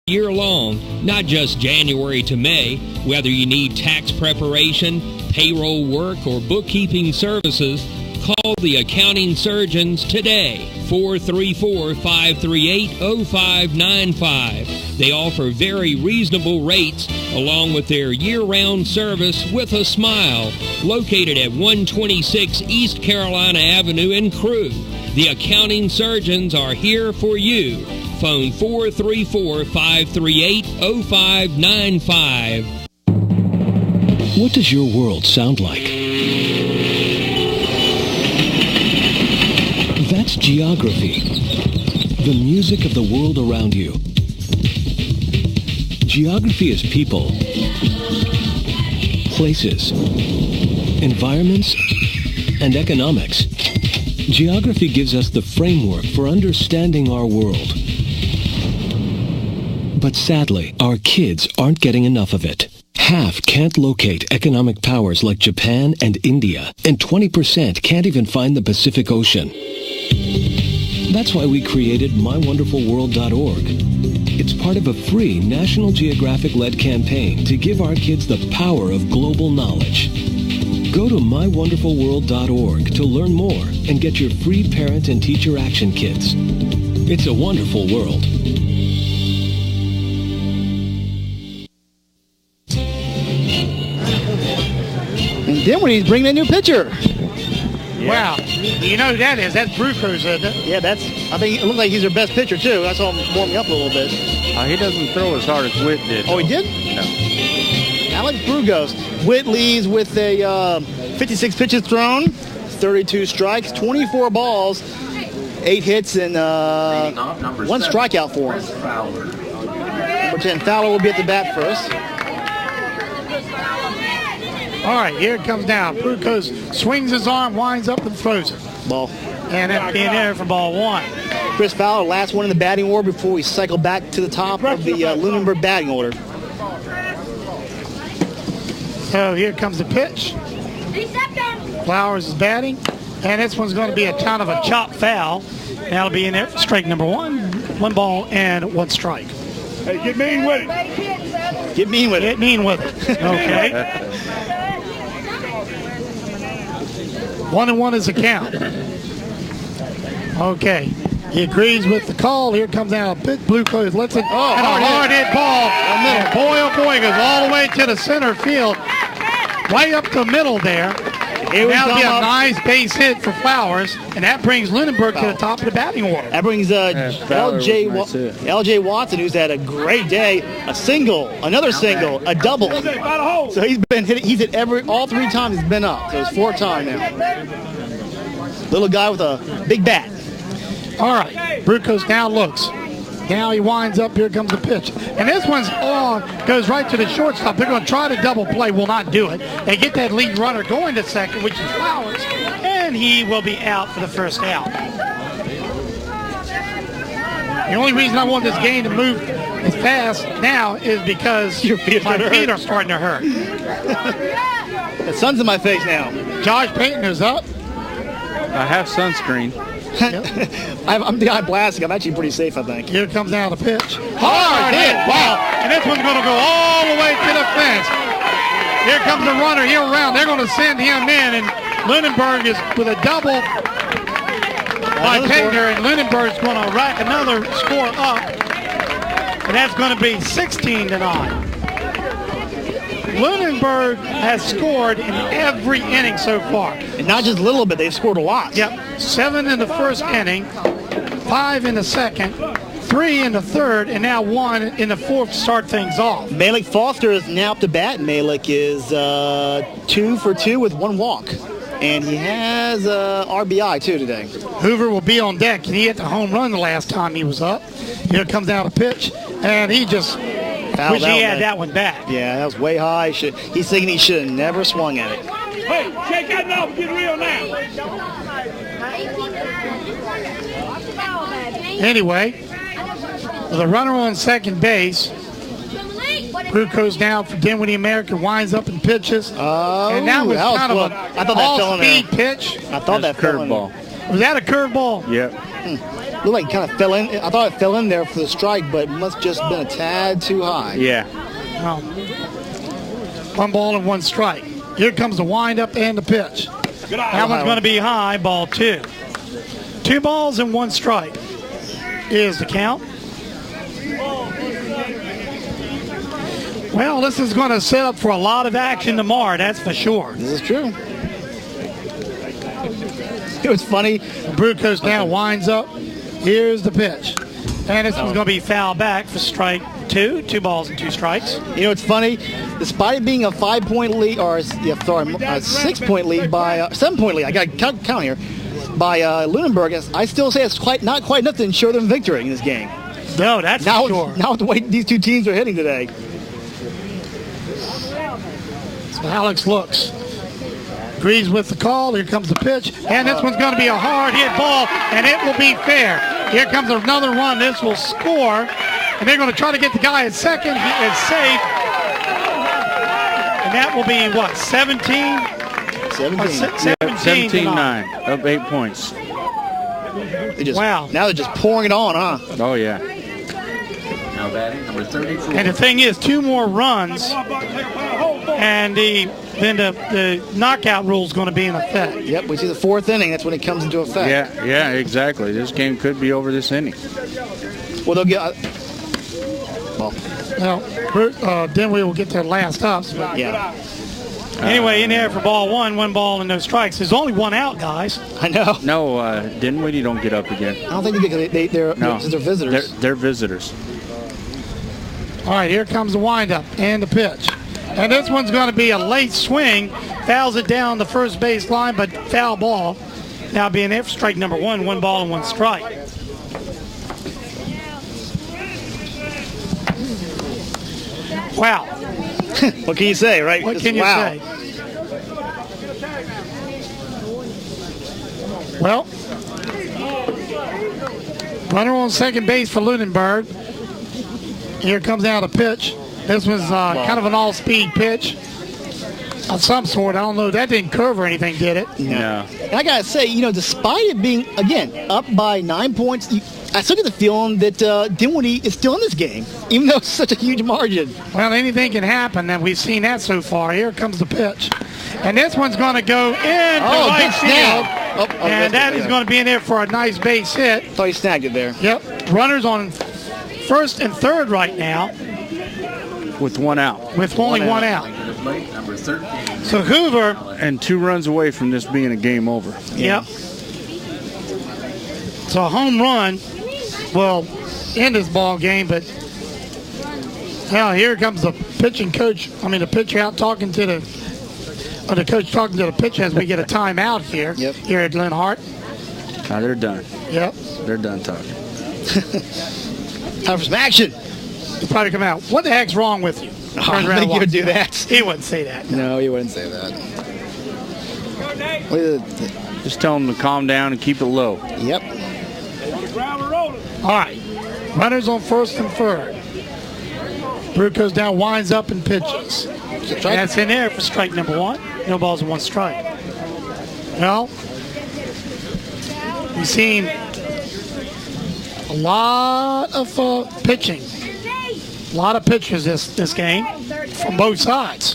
year long, not just January to May. Whether you need tax preparation, payroll work, or bookkeeping services, call the accounting surgeons today. 434-538-0595. They offer very reasonable rates along with their year-round service with a smile. Located at 126 East Carolina Avenue in Crewe. The accounting surgeons are here for you. Phone 434-538-0595. What does your world sound like? That's geography. The music of the world around you. Geography is people, places, environments, and economics. Geography gives us the framework for understanding our world. But sadly, our kids aren't getting enough of it. Half can't locate economic powers like Japan and India, and 20% can't even find the Pacific Ocean. That's why we created MyWonderfulWorld.org. It's part of a free National Geographic-led campaign to give our kids the power of global knowledge. Go to MyWonderfulWorld.org to learn more and get your free parent and teacher action kits. It's a wonderful world. And Dinnwiddie's bringing a new pitcher. Yeah. Wow. You know who that is? That's Bruco's, isn't it? Yeah, I think it looks like he's their best pitcher, too. I saw him warming up a little bit. He doesn't throw as hard as Whit did. Oh, he did? No. Alex Brugos. Whit leads with a 56 pitches thrown, 32 strikes, 24 balls, 8 hits, and 1 strikeout for him. Number 10, Fowler will be at the bat first. All right, here it comes down. Brucos swings his arm, winds up, and throws it. Ball. And it'll be in there for ball 1. Chris Fowler, last one in the batting order before we cycle back to the top of the Lunenburg batting order. So here comes the pitch. Flowers is batting. And this one's going to be a kind of a chop foul. That'll be in there. Strike number 1. 1 ball and 1 strike. Hey, get mean with it. Get mean with it. Get mean with it. Okay. 1-1 is the count. Okay. He agrees with the call. Here comes out a pitch. Blue Coats lets it. Oh, and a hard hit ball. And boy, oh boy, goes all the way to the center field. Right up the middle there. That'll be a nice base hit for Flowers, and that brings Lunenburg to the top of the batting order. That brings L.J. Watson, who's had a great day. A single, another single, a double. So he's been hit. He's hit all 3 times he's been up. So it's 4th time now. Little guy with a big bat. All right, Brucos now looks. Now he winds up. Here comes the pitch. And this one's goes right to the shortstop. They're going to try to double play. Will not do it. They get that lead runner going to second, which is Flowers. And he will be out for the first out. The only reason I want this game to move as fast now is because my feet are starting to hurt. The sun's in my face now. Josh Payton is up. I have sunscreen. I'm the guy blasting. I'm actually pretty safe, I think. Here comes now the pitch. Hard hit. Wow. And this one's going to go all the way to the fence. Here comes the runner here around. They're going to send him in. And Lunenburg is with a double by Pegner. And Lunenburg's going to rack another score up. And that's going to be 16-9. Lunenburg has scored in every inning so far. And not just a little bit, they've scored a lot. Yep, 7 in the first inning, 5 in the second, 3 in the third, and now 1 in the fourth to start things off. Malik Foster is now up to bat. Malik is 2 for 2 with 1 walk. And he has RBI, too, today. Hoover will be on deck, and he hit the home run the last time he was up. Here comes out a pitch, and he just... wish he had that one back. Yeah, that was way high. He's thinking he should have never swung at it. Hey, shake that off. Get real now. Anyway, with a runner on second base, Brucos down for Dinnwiddie American, winds up and pitches. Oh, and that was kind of an all-speed pitch. I thought that curveball. Was that a curveball? Yep. looked like it kind of fell in. I thought it fell in there for the strike, but it must just been a tad too high. Yeah. Well, 1 ball and 1 strike. Here comes the windup and the pitch. That one's going to be high, ball 2. 2 balls and 1 strike is the count. Well, this is going to set up for a lot of action tomorrow, that's for sure. This is true. It was funny. Bruco's now winds up. Here's the pitch. And this one's going to be foul back for strike 2. 2 balls and 2 strikes. You know, it's funny. Despite it being a 5-point lead, or a 6-point lead by 7-point lead, I got to count here, by Lunenburg, I still say it's not quite enough to ensure them victory in this game. No, that's for sure. Now with the way these two teams are hitting today. So Alex looks. Agrees with the call. Here comes the pitch. And this one's going to be a hard hit ball, and it will be fair. Here comes another run. This will score. And they're going to try to get the guy at second. He is safe. And that will be, what, 17? 17-9. Up 8 points. Wow. Now they're just pouring it on, huh? Oh, yeah. Now batting number 34. And the thing is, 2 more runs, and then the knockout rule is going to be in effect. Yep, we see the 4th inning. That's when it comes into effect. Yeah, exactly. This game could be over this inning. Well, they'll get... Now, Dinnwiddie will get their last ups. But yeah. Anyway, in there for ball 1, 1 ball and no strikes. There's only 1 out, guys. I know. No, Dinnwiddie don't get up again. I don't think they're visitors. They're visitors. All right, here comes the windup and the pitch. And this one's going to be a late swing. Fouls it down the first base line, but foul ball. Now being there for strike number 1, 1 ball and 1 strike. Wow. What can you say, right? What can you say? Well, runner on second base for Lunenburg. Here comes out a pitch. This was kind of an all-speed pitch of some sort. I don't know. That didn't curve or anything, did it? No. And I got to say, despite it being, again, up by 9 points, I still get the feeling that Dinnwiddie is still in this game, even though it's such a huge margin. Well, anything can happen, and we've seen that so far. Here comes the pitch. And this one's going to go in right field. And that is going to be in there for a nice base hit. Thought he snagged it there. Yep. Runners on first and third right now. With 1 out. With only 1 out. Number 13. So Hoover. And 2 runs away from this being a game over. Yep. So a home run will end this ball game, but now here comes the pitching coach. The pitcher out talking to the coach talking to the pitcher as we get a timeout here. Yep. Here at Glen Hart. Now they're done. Yep. They're done talking. Time for some action. He'll probably come out. What the heck's wrong with you? I don't think he would do that. He wouldn't say that. No, he wouldn't say that. Just tell them to calm down and keep it low. Yep. All right. Runners on first and third. Brute goes down, winds up, and pitches. That's in there for strike number 1. No balls and 1 strike. Well, we've seen a lot of pitching. A lot of pitchers this game from both sides.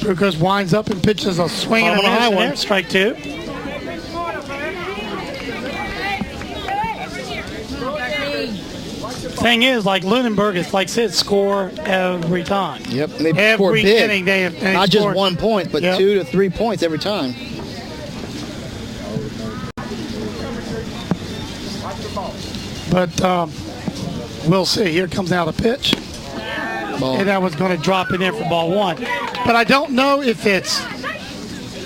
Brute winds up and pitches a swing and a high one. There, strike 2. Thing is, like Lunenburg, it's like I said, score every time. Yep, and they score big. Inning, they not just 1 point, but 2 to 3 points every time. But we'll see. Here comes out a pitch. Ball. And that was going to drop in there for ball 1. But I don't know if it's...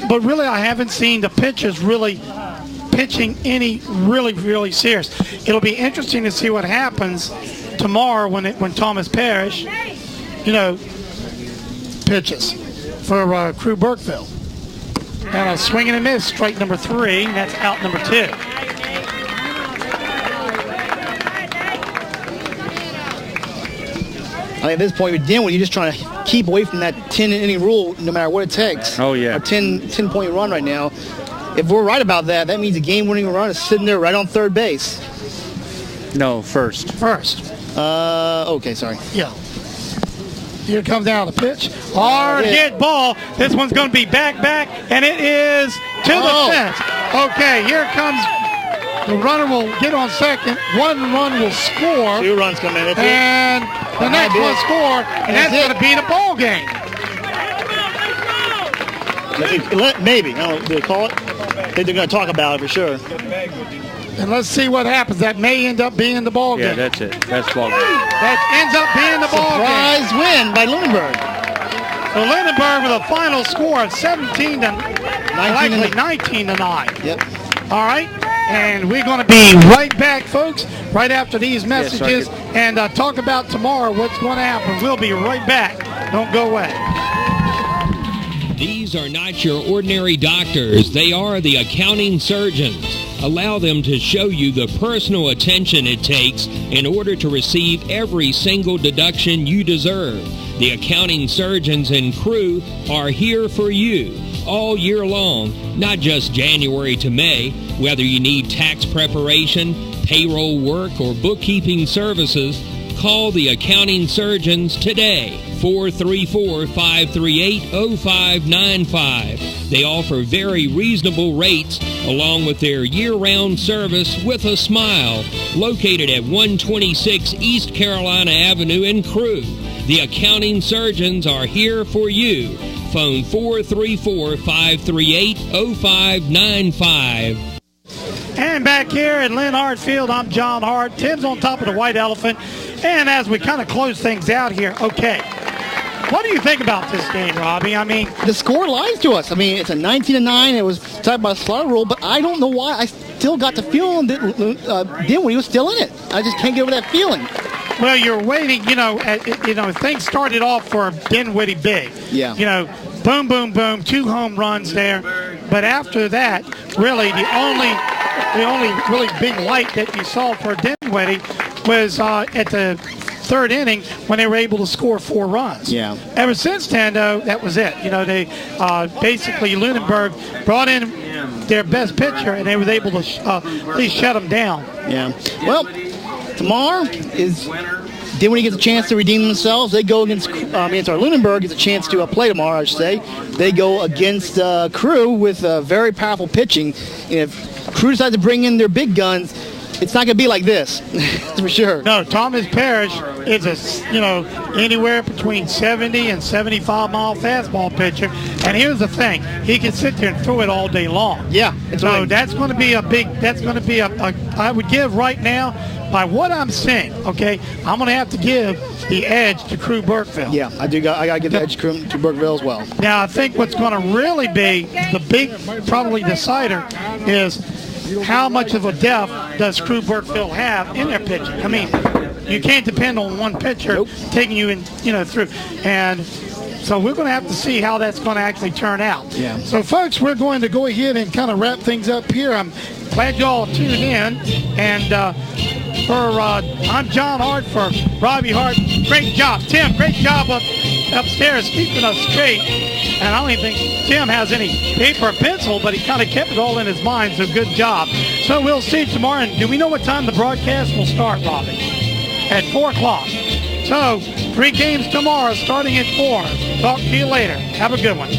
But really, I haven't seen the pitchers really pitching any really serious. It'll be interesting to see what happens tomorrow when Thomas Parrish, pitches for Crew Burkeville. And a swing and a miss, strike number 3. That's out number 2. I think at this point, with Dinnwiddie, you're just trying to keep away from that 10-inning rule, no matter what it takes. Oh, yeah. A 10-point run right now. if we're right about that, that means a game-winning run is sitting there right on third base. No, first. Okay, sorry. Yeah. Here comes down the pitch. Hard hit ball. This one's going to be back, and it is to the fence. Okay, here comes the runner will get on second. One run will score. 2 runs come in. And the next one score, and that's going to be the ball game. Maybe. I don't know. Do they call it? I think they're going to talk about it for sure. And let's see what happens. That may end up being the ball game. Yeah, that's it. That's ball game. That ends up being the ball game. Surprise win by Lunenburg. So Lunenburg with a final score of 19 to 9. Yep. All right. And we're going to be right back, folks, right after these messages and talk about tomorrow what's going to happen. We'll be right back. Don't go away. These are not your ordinary doctors. They are the accounting surgeons. Allow them to show you the personal attention it takes in order to receive every single deduction you deserve. The accounting surgeons and crew are here for you all year long, not just January to May. Whether you need tax preparation, payroll work, or bookkeeping services, call the accounting surgeons today. 434-538-0595. They offer very reasonable rates along with their year-round service with a smile, located at 126 East Carolina Avenue in Crewe. The accounting surgeons are here for you. Phone 434-538-0595. And back here at Lynn Hart Field, I'm John Hart. Tim's on top of the White Elephant. And as we kind of close things out here, okay, what do you think about this game, Robbie? I mean, the score lies to us. I mean, it's a 19-9. It was decided by a slaughter rule, but I don't know why. I still got the feeling that Dinnwiddie was still in it. I just can't get over that feeling. Well, you're waiting, things started off for Dinnwiddie big. Yeah. Boom, boom, boom, 2 home runs there. But after that, really, the only really big light that you saw for Dinnwiddie was at the third inning when they were able to score 4 runs. Yeah. Ever since then, though, that was it. They basically Lunenburg brought in their best pitcher, and they were able to at least shut them down. Yeah. Well, tomorrow is Dinnwiddie gets a chance to redeem themselves. They go against Lunenburg gets a chance to play tomorrow, I should say. They go against Crewe with very powerful pitching. And if Crewe decides to bring in their big guns, it's not going to be like this, for sure. No, Thomas Parrish is anywhere between 70 and 75 mile fastball pitcher. And here's the thing, he can sit there and throw it all day long. Yeah. So that's going to be I would give right now, by what I'm seeing, okay, I'm going to have to give the edge to Crewe Burkeville. Yeah, I got to give the edge to Burkeville as well. Now, I think what's going to really be the big, probably decider is how much of a depth does Crewe Burkeville have in their pitching? I mean, you can't depend on one pitcher taking you through. And so we're going to have to see how that's going to actually turn out. Yeah. So, folks, we're going to go ahead and kind of wrap things up here. I'm glad y'all tuned in. And I'm John Hart for Robbie Hart. Great job. Tim, great job upstairs keeping us straight. And I don't even think Tim has any paper or pencil, but he kind of kept it all in his mind, so good job. So we'll see you tomorrow. And do we know what time the broadcast will start, Robbie? At 4 o'clock. So 3 games tomorrow starting at 4. Talk to you later. Have a good one.